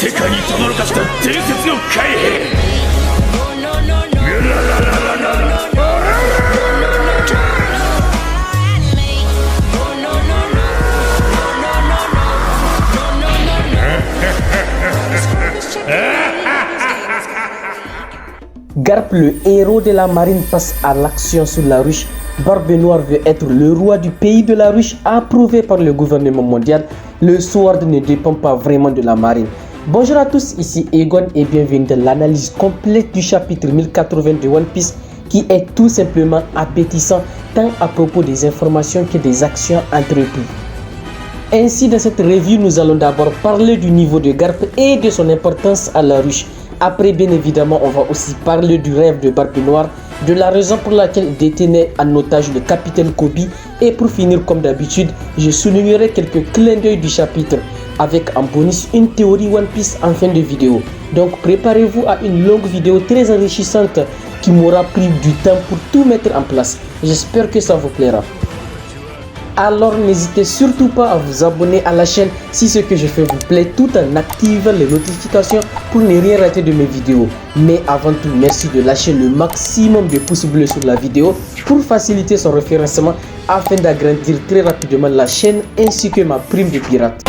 世界に轟かせた伝説の海兵。Garp, le héros de la marine, passe à l'action sur la ruche. Barbe Noire veut être le roi du pays de la ruche, approuvé par le gouvernement mondial. Le Sword ne dépend pas vraiment de la marine. Bonjour à tous, ici Egon et bienvenue dans l'analyse complète du chapitre 1080 de One Piece, qui est tout simplement appétissant tant à propos des informations que des actions entreprises. Ainsi, dans cette review, nous allons d'abord parler du niveau de Garp et de son importance à la ruche. Après, bien évidemment, on va aussi parler du rêve de Barbe Noire, de la raison pour laquelle il détenait en otage le capitaine Koby. Et pour finir, comme d'habitude, je soulignerai quelques clins d'œil du chapitre, avec en bonus une théorie One Piece en fin de vidéo. Donc préparez-vous à une longue vidéo très enrichissante qui m'aura pris du temps pour tout mettre en place. J'espère que ça vous plaira. Alors n'hésitez surtout pas à vous abonner à la chaîne si ce que je fais vous plaît, tout en activant les notifications pour ne rien rater de mes vidéos. Mais avant tout, merci de lâcher le maximum de pouces bleus sur la vidéo pour faciliter son référencement afin d'agrandir très rapidement la chaîne ainsi que ma prime de pirate.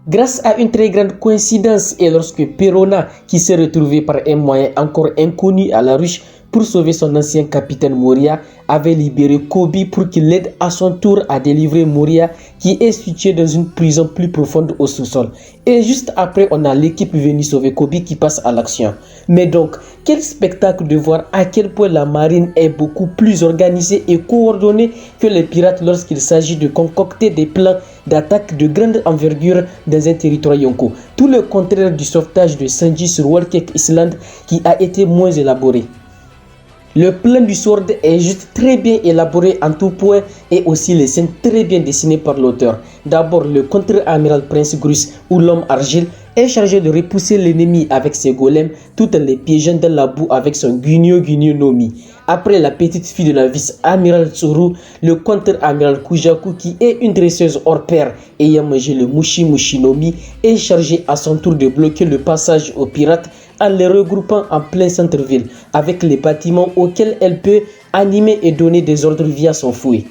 Grâce à une très grande coïncidence et lorsque Perona, qui s'est retrouvé par un moyen encore inconnu à la ruche pour sauver son ancien capitaine Moria, avait libéré Koby pour qu'il l'aide à son tour à délivrer Moria qui est situé dans une prison plus profonde au sous-sol. Et juste après, on a l'équipe venue sauver Koby qui passe à l'action. Mais donc, quel spectacle de voir à quel point la marine est beaucoup plus organisée et coordonnée que les pirates lorsqu'il s'agit de concocter des plans d'attaque de grande envergure dans un territoire Yonko. Tout le contraire du sauvetage de Sanji sur Whole Cake Island qui a été moins élaboré. Le plan du Sword est juste très bien élaboré en tout point et aussi les scènes très bien dessinées par l'auteur. D'abord, le contre-amiral Prince Grus ou l'homme argile est chargé de repousser l'ennemi avec ses golems tout en les piégeant dans la boue avec son Gunyo Gunyo no Mi. Après la petite fille de la vice-amiral Tsuru, le contre-amiral Kujaku qui est une dresseuse hors pair ayant mangé le Mushi Mushi no Mi est chargé à son tour de bloquer le passage aux pirates en les regroupant en plein centre-ville avec les bâtiments auxquels elle peut animer et donner des ordres via son fouet.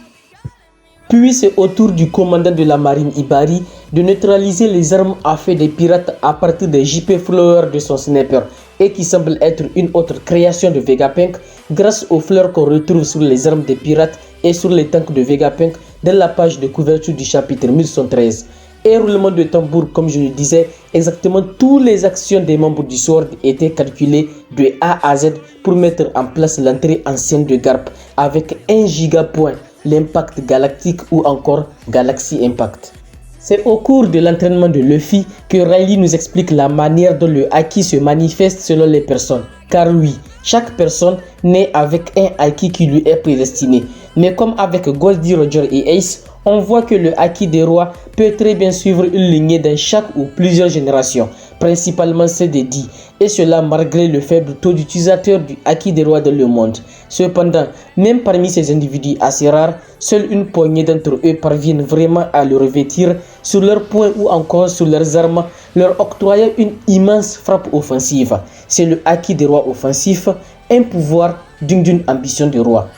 Puis c'est au tour du commandant de la marine Ibari de neutraliser les armes à feu des pirates à partir des JP Flower de son sniper et qui semble être une autre création de Vegapunk grâce aux fleurs qu'on retrouve sur les armes des pirates et sur les tanks de Vegapunk dans la page de couverture du chapitre 1113. Et roulement de tambour, comme je le disais, exactement toutes les actions des membres du Sword étaient calculées de A à Z pour mettre en place l'entrée en scène de Garp avec 1 gigapoint, l'impact galactique ou encore Galaxy Impact. C'est au cours de l'entraînement de Luffy que Riley nous explique la manière dont le Haki se manifeste selon les personnes. Car oui, chaque personne naît avec un Haki qui lui est prédestiné. Mais comme avec Goldie, Roger et Ace, on voit que le Haki des rois peut très bien suivre une lignée dans chaque ou plusieurs générations, principalement celle des dix, et cela malgré le faible taux d'utilisateurs du Haki des rois dans le monde. Cependant, même parmi ces individus assez rares, seule une poignée d'entre eux parviennent vraiment à le revêtir sur leurs poings ou encore sur leurs armes, leur octroyant une immense frappe offensive. C'est le Haki des rois offensif, un pouvoir d'une ambition de roi.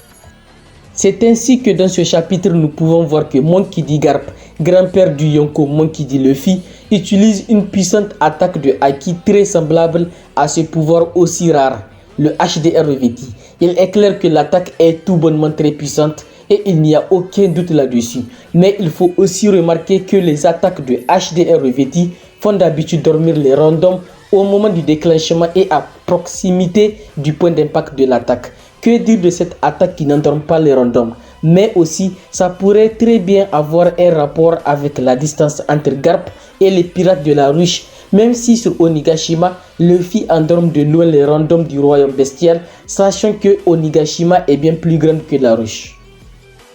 C'est ainsi que dans ce chapitre, nous pouvons voir que Monkey D. Garp, grand-père du Yonko Monkey D. Luffy, utilise une puissante attaque de Haki très semblable à ce pouvoir aussi rare, le HDR revêti. Il est clair que l'attaque est tout bonnement très puissante et il n'y a aucun doute là-dessus. Mais il faut aussi remarquer que les attaques de HDR revêti font d'habitude dormir les randoms au moment du déclenchement et à proximité du point d'impact de l'attaque. Que dire de cette attaque qui n'endorme pas les randoms? Mais aussi, ça pourrait très bien avoir un rapport avec la distance entre Garp et les pirates de la ruche, même si sur Onigashima, Luffy endorme de loin les randoms du royaume bestial, sachant que Onigashima est bien plus grande que la ruche.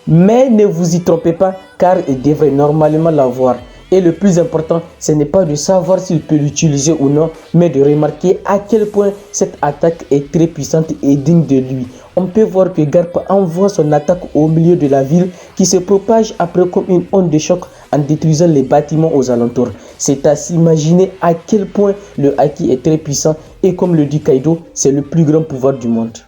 Mais ne vous y trompez pas, car il devrait normalement l'avoir. Et le plus important, ce n'est pas de savoir s'il peut l'utiliser ou non, mais de remarquer à quel point cette attaque est très puissante et digne de lui. On peut voir que Garp envoie son attaque au milieu de la ville qui se propage après comme une onde de choc en détruisant les bâtiments aux alentours. C'est à s'imaginer à quel point le haki est très puissant et comme le dit Kaido, c'est le plus grand pouvoir du monde.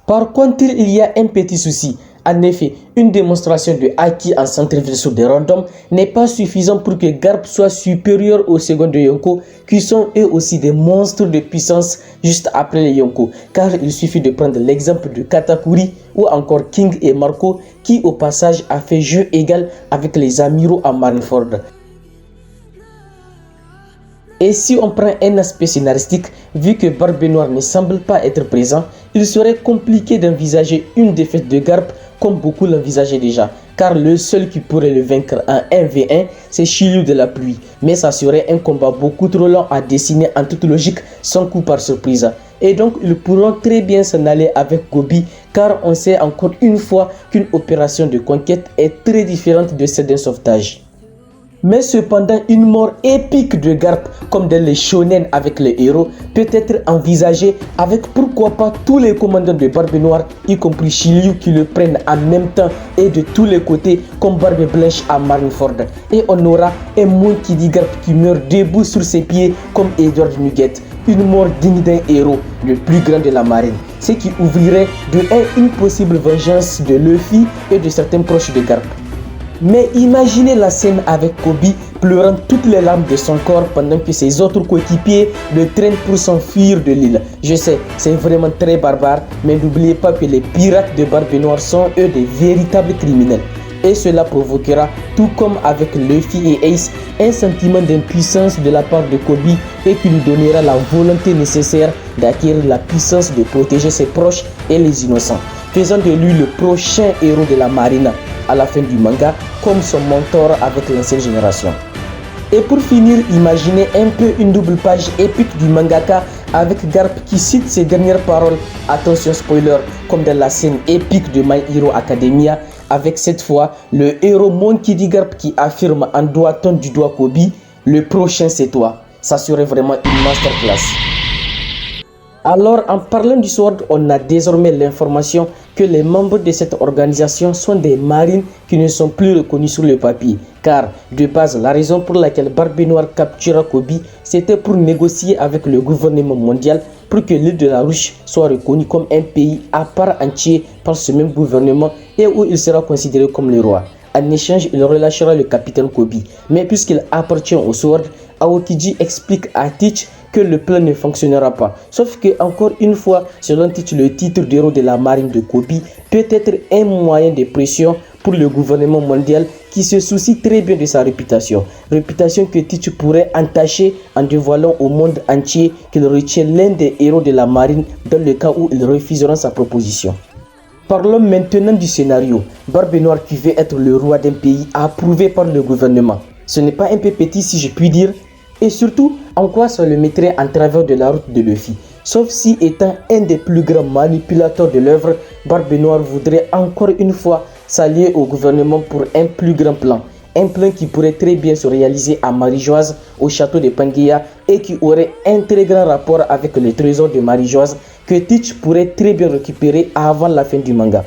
Par contre, il y a un petit souci. En effet, une démonstration de haki en centre-ville sur des randoms n'est pas suffisant pour que Garp soit supérieur aux secondes de Yonko, qui sont eux aussi des monstres de puissance juste après les Yonko. Car il suffit de prendre l'exemple de Katakuri ou encore King et Marco, qui au passage a fait jeu égal avec les amiraux à Marineford. Et si on prend un aspect scénaristique, vu que Barbe Noire ne semble pas être présent, il serait compliqué d'envisager une défaite de Garp comme beaucoup l'envisageaient déjà, car le seul qui pourrait le vaincre en 1v1, c'est Shiryu de la pluie. Mais ça serait un combat beaucoup trop long à dessiner en toute logique, sans coup par surprise. Et donc ils pourront très bien s'en aller avec Gobi, car on sait encore une fois qu'une opération de conquête est très différente de celle d'un sauvetage. Mais cependant, une mort épique de Garp, comme dans les shonen avec les héros, peut être envisagée avec pourquoi pas tous les commandants de Barbe Noire, y compris Shiryu, qui le prennent en même temps et de tous les côtés, comme Barbe Blanche à Marineford. Et on aura un Monkey D. Garp qui meurt debout sur ses pieds comme Edward Nugget. Une mort digne d'un héros, le plus grand de la marine. Ce qui ouvrirait de une possible vengeance de Luffy et de certains proches de Garp. Mais imaginez la scène avec Koby pleurant toutes les larmes de son corps pendant que ses autres coéquipiers le traînent pour s'enfuir de l'île. Je sais, c'est vraiment très barbare, mais n'oubliez pas que les pirates de Barbe Noire sont eux des véritables criminels. Et cela provoquera, tout comme avec Luffy et Ace, un sentiment d'impuissance de la part de Koby et qui lui donnera la volonté nécessaire d'acquérir la puissance de protéger ses proches et les innocents, faisant de lui le prochain héros de la marine à la fin du manga, comme son mentor avec l'ancienne génération. Et pour finir, imaginez un peu une double page épique du mangaka avec Garp qui cite ses dernières paroles, attention spoiler, comme dans la scène épique de My Hero Academia, avec cette fois le héros Monkey D. Garp qui affirme en doigtant du doigt Koby, le prochain c'est toi. Ça serait vraiment une masterclass. Alors, en parlant du Sword, on a désormais l'information que les membres de cette organisation sont des marines qui ne sont plus reconnus sur le papier. Car, de base, la raison pour laquelle Barbe Noire captura Koby, c'était pour négocier avec le gouvernement mondial pour que l'île de la Ruche soit reconnue comme un pays à part entier par ce même gouvernement et où il sera considéré comme le roi. En échange, il relâchera le capitaine Koby. Mais puisqu'il appartient au Sword, Aokiji explique à Teach que le plan ne fonctionnera pas. Sauf que, encore une fois, selon Teach, le titre d'héros de la marine de Koby peut être un moyen de pression pour le gouvernement mondial qui se soucie très bien de sa réputation. Réputation que Teach pourrait entacher en dévoilant au monde entier qu'il retient l'un des héros de la marine dans le cas où il refusera sa proposition. Parlons maintenant du scénario. Barbe Noire qui veut être le roi d'un pays approuvé par le gouvernement. Ce n'est pas un peu petit si je puis dire. Et surtout, en quoi ça le mettrait en travers de la route de Luffy. Sauf si étant un des plus grands manipulateurs de l'œuvre, Barbe Noire voudrait encore une fois s'allier au gouvernement pour un plus grand plan. Un plan qui pourrait très bien se réaliser à Marijoise, au château de Pangaea et qui aurait un très grand rapport avec le trésor de Marijoise que Teach pourrait très bien récupérer avant la fin du manga.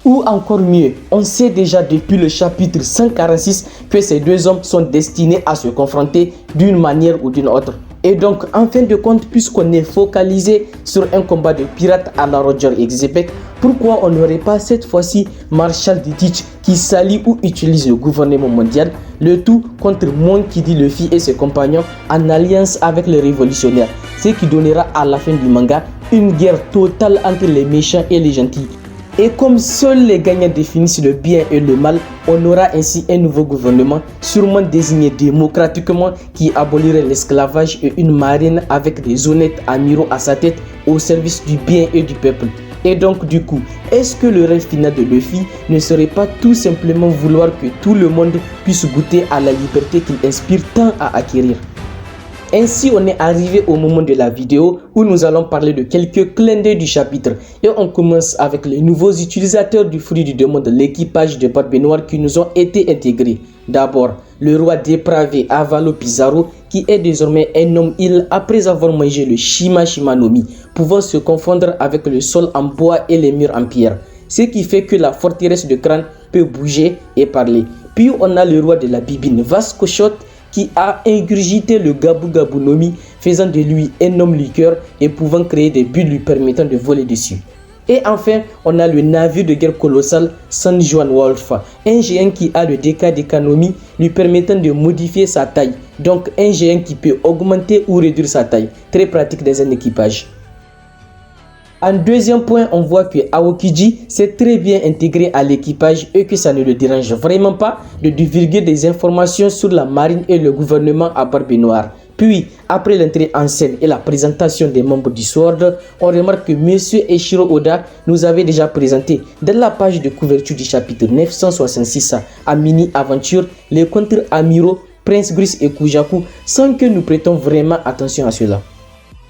Ou encore mieux, on sait déjà depuis le chapitre 146 que ces deux hommes sont destinés à se confronter d'une manière ou d'une autre. Et donc, en fin de compte, puisqu'on est focalisé sur un combat de pirates à la Roger et Xebek, pourquoi on n'aurait pas cette fois-ci Marshall D. Teach qui s'allie ou utilise le gouvernement mondial, le tout contre Monkey D. Luffy et ses compagnons en alliance avec les révolutionnaires, ce qui donnera à la fin du manga une guerre totale entre les méchants et les gentils. Et comme seuls les gagnants définissent le bien et le mal, on aura ainsi un nouveau gouvernement, sûrement désigné démocratiquement, qui abolirait l'esclavage et une marine avec des honnêtes amiraux à sa tête au service du bien et du peuple. Et donc du coup, est-ce que le rêve final de Luffy ne serait pas tout simplement vouloir que tout le monde puisse goûter à la liberté qu'il inspire tant à acquérir? Ainsi, on est arrivé au moment de la vidéo où nous allons parler de quelques clins d'œil du chapitre. Et on commence avec les nouveaux utilisateurs du fruit du démon de l'équipage de Barbe Noire qui nous ont été intégrés. D'abord, le roi dépravé Avalo Pizarro qui est désormais un homme île après avoir mangé le Shima Shima no Mi, pouvant se confondre avec le sol en bois et les murs en pierre. Ce qui fait que la forteresse de crâne peut bouger et parler. Puis on a le roi de la bibine Vasco Shot qui a ingurgité le Gabu Gabu no Mi, faisant de lui un homme liqueur et pouvant créer des bulles lui permettant de voler dessus. Et enfin, on a le navire de guerre colossal San Juan Wolf, un géant qui a le Deka Deka no Mi lui permettant de modifier sa taille. Donc un géant qui peut augmenter ou réduire sa taille, très pratique dans un équipage. En deuxième point, on voit que Aokiji s'est très bien intégré à l'équipage et que ça ne le dérange vraiment pas de divulguer des informations sur la marine et le gouvernement à Barbe Noire. Puis, après l'entrée en scène et la présentation des membres du SWORD, on remarque que M. Eiichiro Oda nous avait déjà présenté dans la page de couverture du chapitre 966 à Mini Aventure les contre-amiraux Prince Gris et Kujaku sans que nous prêtons vraiment attention à cela.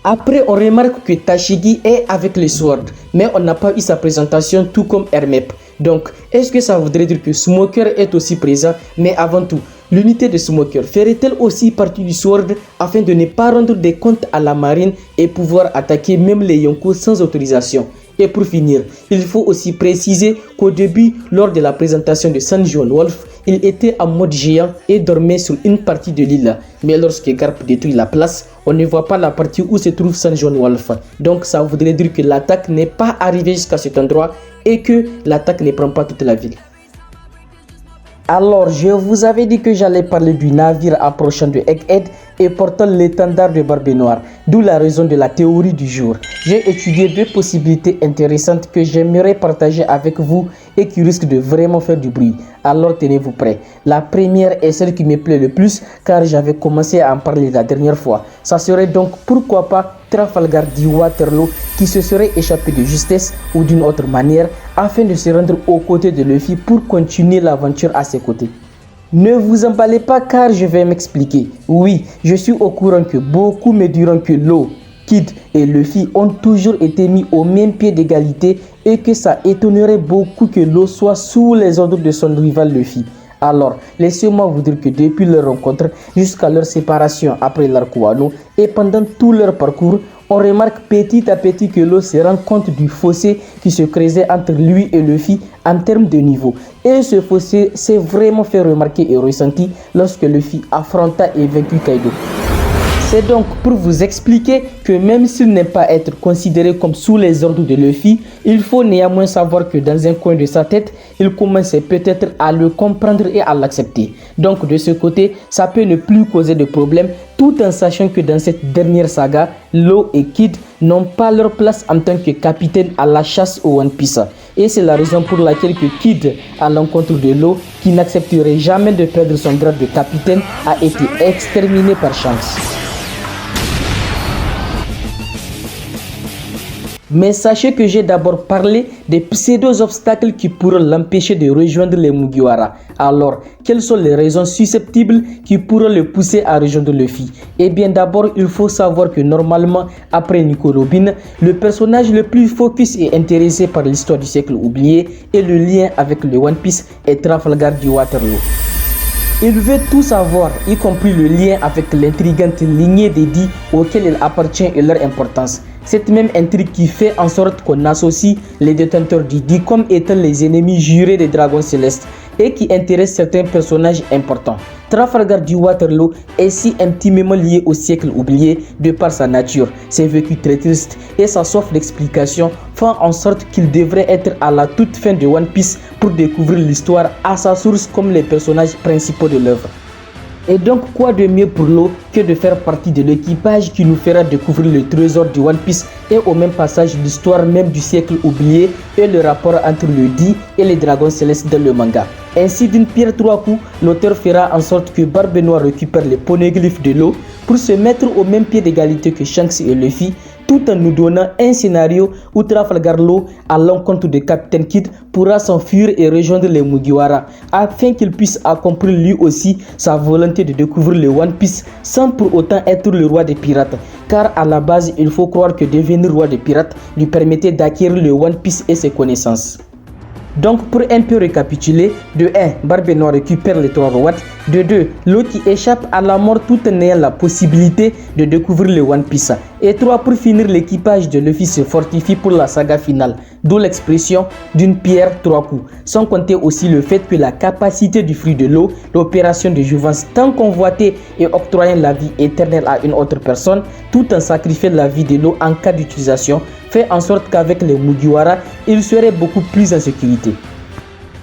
Après, on remarque que Tashigi est avec les SWORD, mais on n'a pas eu sa présentation tout comme Hermep. Donc, est-ce que ça voudrait dire que Smoker est aussi présent? Mais avant tout, l'unité de Smoker ferait-elle aussi partie du SWORD afin de ne pas rendre des comptes à la marine et pouvoir attaquer même les Yonko sans autorisation? Et pour finir, il faut aussi préciser qu'au début, lors de la présentation de San Juan Wolf, il était en mode géant et dormait sur une partie de l'île. Mais lorsque Garp détruit la place, on ne voit pas la partie où se trouve San Juan Wolf. Donc ça voudrait dire que l'attaque n'est pas arrivée jusqu'à cet endroit et que l'attaque ne prend pas toute la ville. Alors, je vous avais dit que j'allais parler du navire approchant de Egghead et portant l'étendard de Barbe Noire, d'où la raison de la théorie du jour. J'ai étudié deux possibilités intéressantes que j'aimerais partager avec vous et qui risquent de vraiment faire du bruit. Alors tenez-vous prêts. La première est celle qui me plaît le plus car j'avais commencé à en parler la dernière fois. Ça serait donc pourquoi pas Trafalgar dit Waterloo qui se serait échappé de justesse ou d'une autre manière afin de se rendre aux côtés de Luffy pour continuer l'aventure à ses côtés. Ne vous emballez pas car je vais m'expliquer. Oui, je suis au courant que beaucoup me diront que Law, Kid et Luffy ont toujours été mis au même pied d'égalité et que ça étonnerait beaucoup que Law soit sous les ordres de son rival Luffy. Alors, laissez-moi vous dire que depuis leur rencontre jusqu'à leur séparation après l'arc Wano et pendant tout leur parcours, on remarque petit à petit que Law se rend compte du fossé qui se creusait entre lui et Luffy en termes de niveau. Et ce fossé s'est vraiment fait remarquer et ressenti lorsque Luffy affronta et vaincu Kaido. C'est donc pour vous expliquer que même s'il n'aime pas être considéré comme sous les ordres de Luffy, il faut néanmoins savoir que dans un coin de sa tête, il commençait peut-être à le comprendre et à l'accepter. Donc de ce côté, ça peut ne plus causer de problème tout en sachant que dans cette dernière saga, Law et Kid n'ont pas leur place en tant que capitaine à la chasse au One Piece. Et c'est la raison pour laquelle que Kid, à l'encontre de Law, qui n'accepterait jamais de perdre son grade de capitaine, a été exterminé par Shanks. Mais sachez que j'ai d'abord parlé des pseudo-obstacles qui pourraient l'empêcher de rejoindre les Mugiwara. Alors, quelles sont les raisons susceptibles qui pourraient le pousser à rejoindre Luffy? Eh bien d'abord, il faut savoir que normalement, après Nico Robin, le personnage le plus focus et intéressé par l'histoire du siècle oublié et le lien avec le One Piece est Trafalgar du Waterloo. Il veut tout savoir, y compris le lien avec l'intrigante lignée des Dix auquel il appartient et leur importance. Cette même intrigue qui fait en sorte qu'on associe les détenteurs du Dix comme étant les ennemis jurés des dragons célestes et qui intéresse certains personnages importants. Trafalgar du Waterloo est si intimement lié au siècle oublié de par sa nature, ses vécus très tristes et sa soif d'explication font en sorte qu'il devrait être à la toute fin de One Piece pour découvrir l'histoire à sa source comme les personnages principaux de l'œuvre. Et donc quoi de mieux pour Law que de faire partie de l'équipage qui nous fera découvrir le trésor du One Piece et au même passage l'histoire même du siècle oublié et le rapport entre le Dix et les dragons célestes dans le manga. Ainsi d'une pierre trois coups, l'auteur fera en sorte que Barbe Noire récupère les poneglyphes de Law pour se mettre au même pied d'égalité que Shanks et Luffy, tout en nous donnant un scénario où Trafalgar Law, à l'encontre de Capitaine Kidd, pourra s'enfuir et rejoindre les Mugiwara, afin qu'il puisse accomplir lui aussi sa volonté de découvrir le One Piece sans pour autant être le roi des pirates. Car à la base, il faut croire que devenir roi des pirates lui permettait d'acquérir le One Piece et ses connaissances. Donc pour un peu récapituler, de 1, Barbe Noire récupère les 3 rois, de 2, Law qui échappe à la mort tout en ayant la possibilité de découvrir le One Piece, et 3, pour finir, l'équipage de Luffy se fortifie pour la saga finale, d'où l'expression d'une pierre 3 coups, sans compter aussi le fait que la capacité du fruit de l'eau, l'opération de jouvence tant convoitée et octroyant la vie éternelle à une autre personne, tout en sacrifiant la vie de l'eau en cas d'utilisation, fait en sorte qu'avec les Mugiwara, il serait beaucoup plus en sécurité.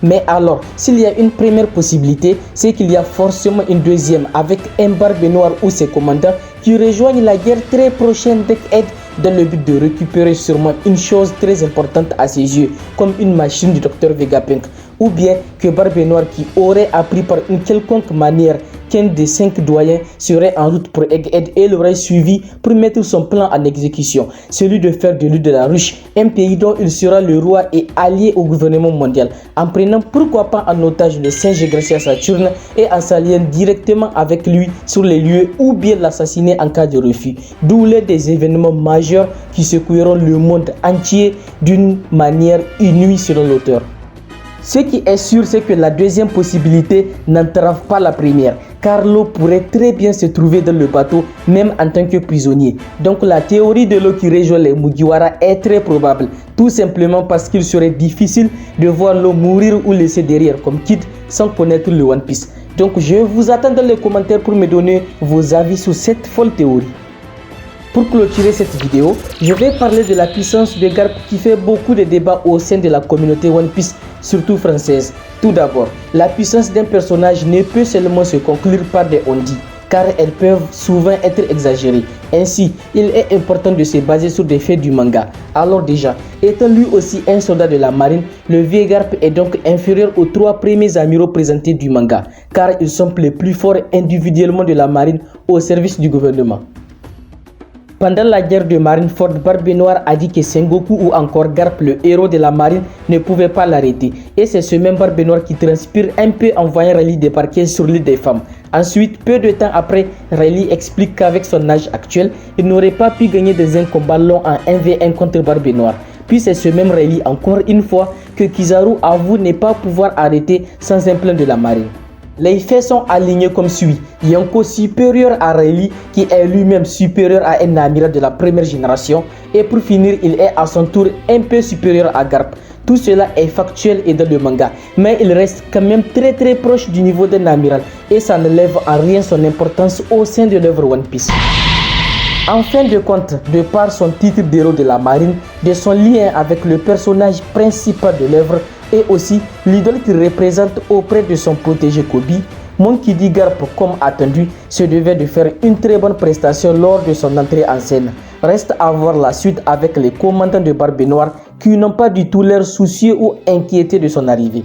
Mais alors, s'il y a une première possibilité, c'est qu'il y a forcément une deuxième avec un Barbe Noire ou ses commandants qui rejoignent la guerre très prochaine d'Egghead dans le but de récupérer sûrement une chose très importante à ses yeux, comme une machine du Dr Vegapunk, ou bien que Barbe Noire qui aurait appris par une quelconque manière qu'un des 5 doyens serait en route pour Egghead et l'aurait suivi pour mettre son plan en exécution, celui de faire de l'île de la Ruche un pays dont il sera le roi et allié au gouvernement mondial, en prenant pourquoi pas en otage le singe Gracia Saturne et en s'alliant directement avec lui sur les lieux ou bien l'assassiner en cas de refus, d'où l'un des événements majeurs qui secoueront le monde entier d'une manière inouïe selon l'auteur. Ce qui est sûr, c'est que la deuxième possibilité n'entrave pas la première, car Law pourrait très bien se trouver dans le bateau, même en tant que prisonnier. Donc la théorie de Law qui rejoint les Mugiwara est très probable, tout simplement parce qu'il serait difficile de voir Law mourir ou laisser derrière comme Kidd sans connaître le One Piece. Donc je vous attends dans les commentaires pour me donner vos avis sur cette folle théorie. Pour clôturer cette vidéo, je vais parler de la puissance de Garp qui fait beaucoup de débats au sein de la communauté One Piece, surtout française. Tout d'abord, la puissance d'un personnage ne peut seulement se conclure par des on-dit, car elles peuvent souvent être exagérées. Ainsi, il est important de se baser sur des faits du manga. Alors déjà, étant lui aussi un soldat de la marine, le vieux Garp est donc inférieur aux 3 premiers amiraux présentés du manga, car ils sont les plus forts individuellement de la marine au service du gouvernement. Pendant la guerre de Marineford, Barbe Noire a dit que Sengoku ou encore Garp, le héros de la marine, ne pouvait pas l'arrêter. Et c'est ce même Barbe Noire qui transpire un peu en voyant Rayleigh débarquer sur l'île des femmes. Ensuite, peu de temps après, Rayleigh explique qu'avec son âge actuel, il n'aurait pas pu gagner dans un combat long en 1v1 contre Barbe Noire. Puis c'est ce même Rayleigh encore une fois que Kizaru avoue ne pas pouvoir arrêter sans un plan de la marine. Les faits sont alignés comme suit. Yonko supérieur à Rayleigh qui est lui-même supérieur à un amiral de la première génération. Et pour finir, il est à son tour un peu supérieur à Garp. Tout cela est factuel et dans le manga. Mais il reste quand même très proche du niveau d'un amiral. Et ça ne lève en rien son importance au sein de l'œuvre One Piece. En fin de compte, de par son titre d'héros de la marine, de son lien avec le personnage principal de l'œuvre et aussi l'idole qu'il représente auprès de son protégé Koby, Monkey D. Garp, comme attendu, se devait de faire une très bonne prestation lors de son entrée en scène. Reste à voir la suite avec les commandants de Barbe Noire qui n'ont pas du tout l'air soucieux ou inquiétés de son arrivée.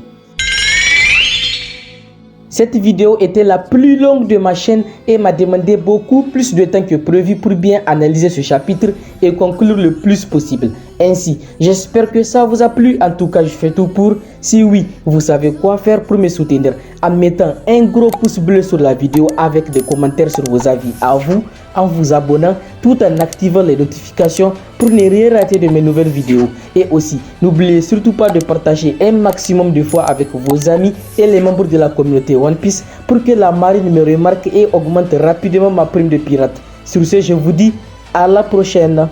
Cette vidéo était la plus longue de ma chaîne et m'a demandé beaucoup plus de temps que prévu pour bien analyser ce chapitre et conclure le plus possible. Ainsi, j'espère que ça vous a plu. En tout cas, je fais tout pour. Si oui, vous savez quoi faire pour me soutenir en mettant un gros pouce bleu sur la vidéo avec des commentaires sur vos avis à vous, en vous abonnant, tout en activant les notifications pour ne rien rater de mes nouvelles vidéos. Et aussi, n'oubliez surtout pas de partager un maximum de fois avec vos amis et les membres de la communauté One Piece pour que la marine me remarque et augmente rapidement ma prime de pirate. Sur ce, je vous dis à la prochaine.